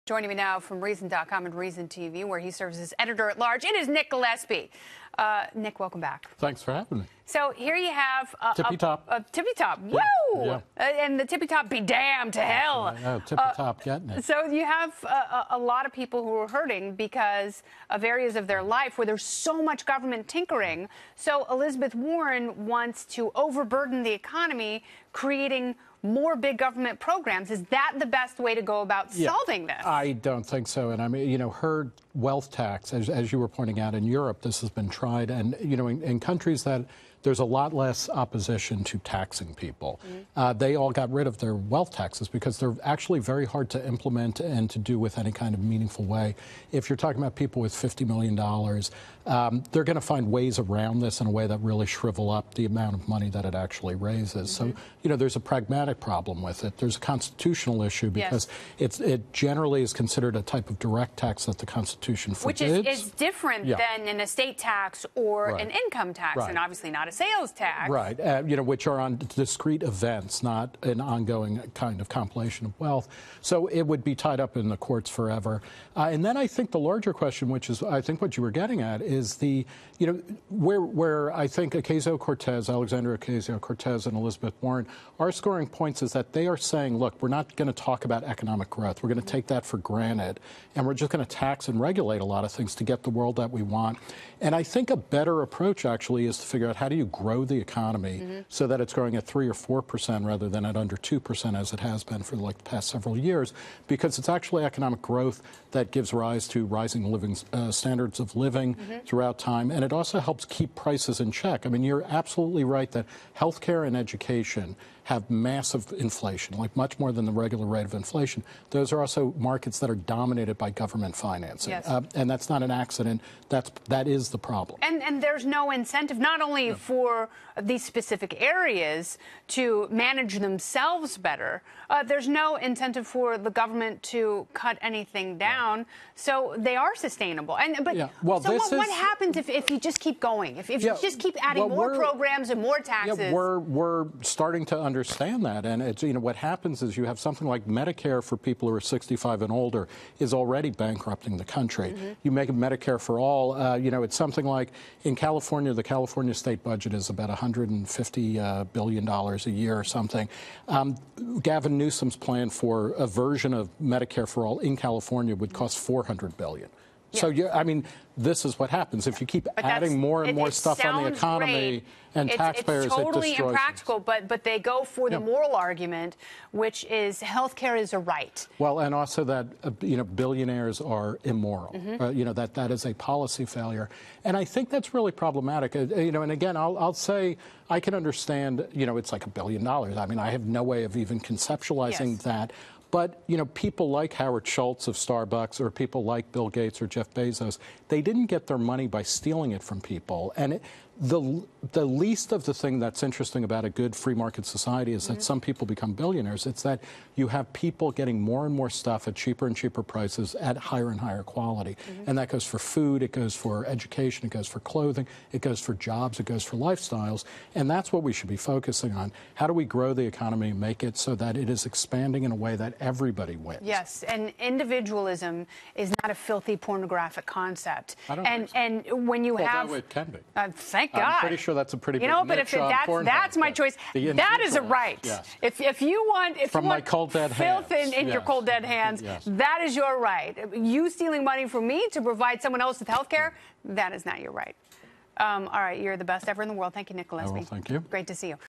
Joining me now from Reason.com and Reason TV, where he serves as editor-at-large, it is Nick Gillespie. Nick, welcome back. Thanks for having me. So here you have tippy top. Tippy top. Woo! Yeah. And the tippy top be damned to hell. I know, tippy top getting it. So you have a lot of people who are hurting because of areas of their life where there's so much government tinkering. So Elizabeth Warren wants to overburden the economy, creating more big government programs. Is that the best way to go about solving this? I don't think so. And I mean, you know, her wealth tax, as you were pointing out, in Europe, this has been tried. And, you know, in countries that there's a lot less opposition to taxing people. They all got rid of their wealth taxes because they're actually very hard to implement and to do with any kind of meaningful way. If you're talking about people with $50 million, they're going to find ways around this in a way that really shrivel up the amount of money that it actually raises. So, you know, there's a pragmatic problem with it. There's a constitutional issue because it generally is considered a type of direct tax that the Constitution forbids. Which is different than an estate tax or an income tax, and obviously not a sales tax. Right, you know, which are on discrete events, not an ongoing kind of compilation of wealth. So it would be tied up in the courts forever. And then I think the larger question, which is I think what you were getting at, is the, you know, where I think Ocasio-Cortez, Alexandria Ocasio-Cortez and Elizabeth Warren are scoring points is that they are saying, look, we're not going to talk about economic growth. We're going to take that for granted. And we're just going to tax and regulate a lot of things to get the world that we want. And I think a better approach actually is to figure out how do you grow the economy so that it's growing at 3 or 4% rather than at under 2% as it has been for like the past several years, because it's actually economic growth that gives rise to rising living standards of living throughout time, and it also helps keep prices in check. I mean, you're absolutely right that healthcare and education have massive inflation, like much more than the regular rate of inflation. Those are also markets that are dominated by government financing. And that's not an accident. That is the problem. And there's no incentive, not only for these specific areas to manage themselves better, there's no incentive for the government to cut anything down, so they are sustainable. But so what happens if you just keep going? If you just keep adding more programs and more taxes? Yeah, we're starting to understand that, and it's, you know, what happens is you have something like Medicare for people who are 65 and older is already bankrupting the country. You make Medicare for all, you know, it's something like in California, the California state budget is about $150 billion a year or something. Gavin Newsom's plan for a version of Medicare for all in California would cost $400 billion. So, I mean, this is what happens. If you keep adding more and more stuff on the economy and taxpayers, it's totally it destroys impractical, but they go for the moral argument, which is health care is a right. Well, and also that, you know, billionaires are immoral. You know, that is a policy failure. And I think that's really problematic. You know, and again, I'll say I can understand, you know, it's like $1 billion. I mean, I have no way of even conceptualizing that. But, you know, people like Howard Schultz of Starbucks or people like Bill Gates or Jeff Bezos, they didn't get their money by stealing it from people. And the least of the thing that's interesting about a good free market society is that some people become billionaires. It's that you have people getting more and more stuff at cheaper and cheaper prices at higher and higher quality. And that goes for food, it goes for education, it goes for clothing, it goes for jobs, it goes for lifestyles. And that's what we should be focusing on. How do we grow the economy and make it so that it is expanding in a way that everybody wins? Yes, and individualism is not a filthy pornographic concept. I don't think so. And when you have... Well, it can be. Thank God. I'm pretty sure that's a pretty big niche but if that's my choice. That is a right. Yes. If you want my cold dead filth hands. in your cold dead hands, that is your right. You stealing money from me to provide someone else with health care, that is not your right. All right, you're the best ever in the world. Thank you, Nick Gillespie. Well, thank you. Great to see you.